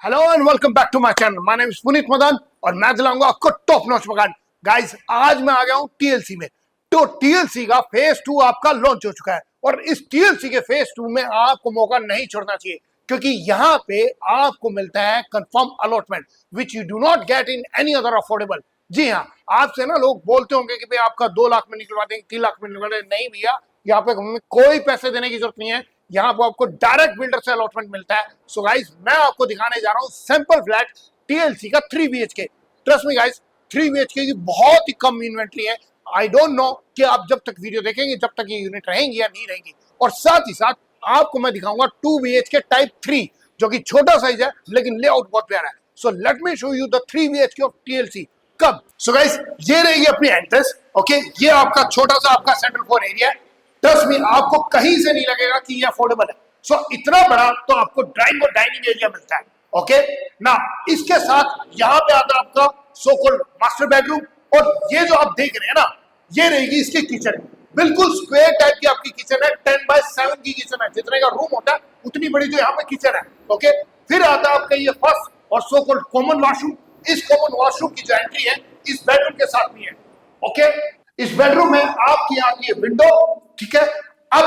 Hello and welcome back to my channel. My name is Puneet Madan और मैं दिलाऊंगा आपको top notch मकान। गाइस आज मैं आ गया हूं टीएलसी में। तो टीएलसी का फेज 2 आपका लॉन्च हो चुका है और इस टीएलसी के फेज 2 में आपको मौका नहीं छोड़ना चाहिए क्योंकि यहाँ पे आपको मिलता है confirm allotment which you do not get in any other affordable. जी हाँ, आपसे ना लोग बोलते होंगे कि भाई आपका 2 लाख में निकलवा देंगे, 3 लाख में निकलवा देंगे। नहीं भैया, यहाँ पे हमें कोई पैसे देने की जरूरत नहीं है। यहाँ पर आपको डायरेक्ट बिल्डर से अलॉटमेंट मिलता है। सो गाइस मैं आपको दिखाने जा रहा हूँ सैंपल फ्लैट टीएलसी का 3 BHK। Trust me guys, 3 BHK की बहुत ही कम इन्वेंट्री है। आई डोंट नो कि आप जब तक वीडियो देखेंगे जब तक ये यूनिट रहेंगी या नहीं रहेंगी। और साथ ही साथ आपको मैं दिखाऊंगा 2 BHK टाइप 3 जो कि छोटा साइज है लेकिन लेआउट बहुत प्यारा है। So let me show you the 3 BHK of TLC. कब? सो गाइस ये रहेगी अपनी एंट्रेंस। ओके, ये आपका छोटा सा आपका सेंट्रल फ्लोर एरिया है। ट्रस्ट मी आपको कहीं से नहीं लगेगा कि ये अफोर्डेबल है। सो इतना बड़ा तो आपको ड्राइंग और डाइनिंग एरिया मिलता है। ओके ना, इसके साथ यहाँ पे आता है आपका सो कॉल्ड मास्टर बेडरूम और ये जो आप देख रहे हैं ना, ये रहेगी इसकी किचन। बिल्कुल स्क्वायर टाइप की आपकी किचन है। 10x7 की किचन है। जितने का रूम होता है उतनी बड़ी जो यहाँ पे किचन है। ओके, फिर आता है आपका ये फर्स्ट और सो कॉल्ड कॉमन वॉशरूम। इस कॉमन वॉशरूम की जो एंट्री है इस बेडरूम के साथ भी है। ओके, इस बेडरूम में आपकी आती है विंडो। ठीक है, अब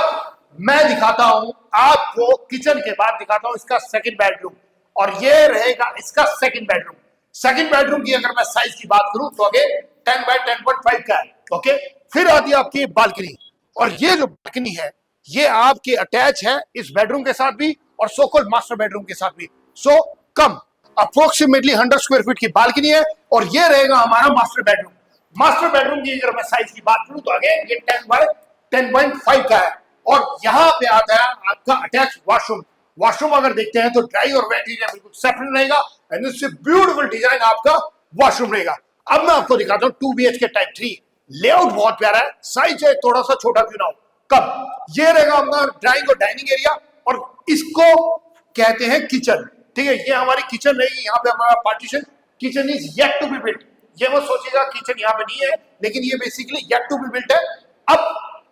मैं दिखाता हूं आपको किचन के बाद दिखाता हूं इसका सेकंड बेडरूम और ये रहेगा इसका सेकंड बेडरूम। सेकंड बेडरूम की अगर मैं साइज की बात करूं तो आगे 10x10.5 का है। ओके, फिर आती है आपकी बालकनी और ये जो बालकनी है ये आपकी अटैच है इस बेडरूम के साथ भी और सो कॉल्ड मास्टर बेडरूम के साथ भी। सो कम अप्रोक्सीमेटली 100 स्क्वायर फीट की बालकनी है और ये रहेगा हमारा मास्टर बेडरूम। मास्टर बेडरूम की अगर मैं साइज की बात करूं तो आगे ये 10x10.5 का है और यहाँ पे आता है आपका अटैच वॉशरूम। वॉशरूम अगर देखते हैं तो ड्राई और वेट एरिया बिल्कुल सेपरेट रहेगा एंड इससे ब्यूटीफुल डिजाइन आपका वॉशरूम रहेगा। अब मैं आपको दिखाता हूँ 2 BHK टाइप 3। लेआउट बहुत प्यारा है, साइज है थोड़ा सा छोटा क्यों ना हो। कब? ये रहेगा हमारा ड्राइंग और डाइनिंग एरिया और इसको कहते हैं किचन। ठीक है, ये हमारी किचन रहेगी। यहाँ पे हमारा partition. Kitchen is yet to be built. ये वो सोचेगा किचन यहाँ पे नहीं है लेकिन ये basically yet to be built है। अब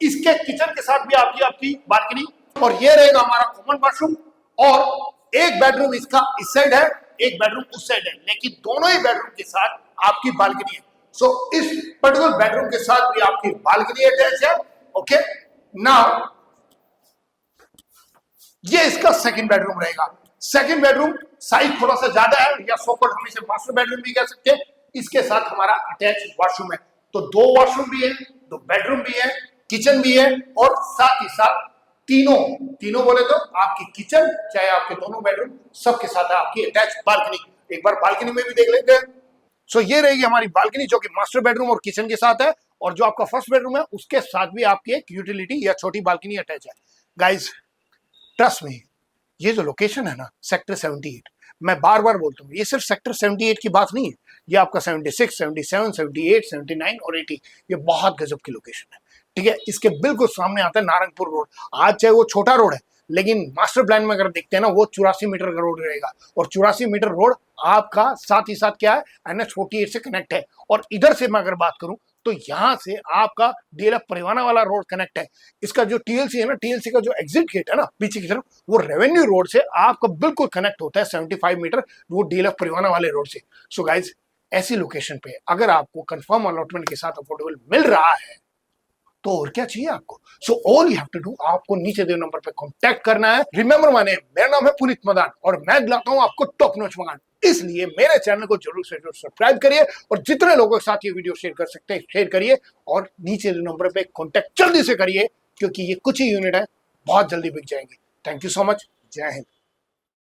इसके किचन के साथ भी आपकी बालकनी और ये रहेगा हमारा कॉमन वॉशरूम और एक बेडरूम इसका इस साइड है, एक बेडरूम उस साइड है, लेकिन दोनों ही बेडरूम के साथ आपकी बालकनी है। सो इस पर्टिकुलर बेडरूम के साथ भी आपकी बालकनी अटैच है। ओके, नाउ ये इसका सेकंड बेडरूम रहेगा। सेकंड बेडरूम साइज थोड़ा सा ज्यादा है या सो कॉल्ड हम इसे मास्टर बेडरूम भी कह सकते हैं। इसके साथ हमारा अटैच वॉशरूम है। तो 2 वॉशरूम भी है, 2 बेडरूम भी है, किचन भी है और साथ ही साथ तीनों बोले तो आपकी किचन चाहे आपके दोनों बेडरूम सबके साथ है आपकी अटैच बालकनी। एक बार बालकनी में भी देख लेते हैं। सो ये रहेगी हमारी बालकनी जो कि मास्टर बेडरूम और किचन के साथ है और जो आपका फर्स्ट बेडरूम है उसके साथ भी आपकी एक यूटिलिटी या छोटी बालकनी अटैच है। गाइज ट्रस्ट मी, ये जो लोकेशन है ना सेक्टर 78, मैं बार बार बोलता हूँ ये सिर्फ सेक्टर 78 की बात नहीं है। ये आपका 76, 77, 78, 79 और 80 ये बहुत गजब की लोकेशन है। ठीक है, इसके बिल्कुल सामने आता है नारंगपुर रोड। आज चाहे वो छोटा रोड है लेकिन मास्टर प्लान में अगर देखते हैं ना वो 84 मीटर का रोड रहेगा और 84 मीटर रोड आपका साथ ही साथ क्या है NH48 से कनेक्ट है। और इधर से मैं अगर बात करूं तो यहाँ से आपका DLF परिवाना वाला रोड कनेक्ट है। इसका जो टीएलसी है ना, टीएलसी का जो एग्जिट गेट है ना पीछे की तरफ, वो रेवेन्यू रोड से आपका बिल्कुल कनेक्ट होता है 75 मीटर वो DLF परिवाना वाले रोड से। सो गाइज ऐसी लोकेशन पे अगर आपको कंफर्म अलॉटमेंट के साथ अफोर्डेबल मिल रहा है तो और क्या चाहिए आपको। So all you have to do, आपको नीचे दिए नंबर पे कांटेक्ट करना है। रिमेंबर माय नेम, मेरा नाम है पुनीत मदान और मैं दिलाता हूं आपको टॉप नॉच मकान। इसलिए मेरे चैनल को जरूर से जरूर सब्सक्राइब करिए और जितने लोगों के साथ ये वीडियो शेयर कर सकते हैं शेयर करिए और नीचे दिए नंबर पे कांटेक्ट जल्दी से करिए क्योंकि ये कुछ ही यूनिट है, बहुत जल्दी बिक जाएंगे। Thank you so much. जय हिंद।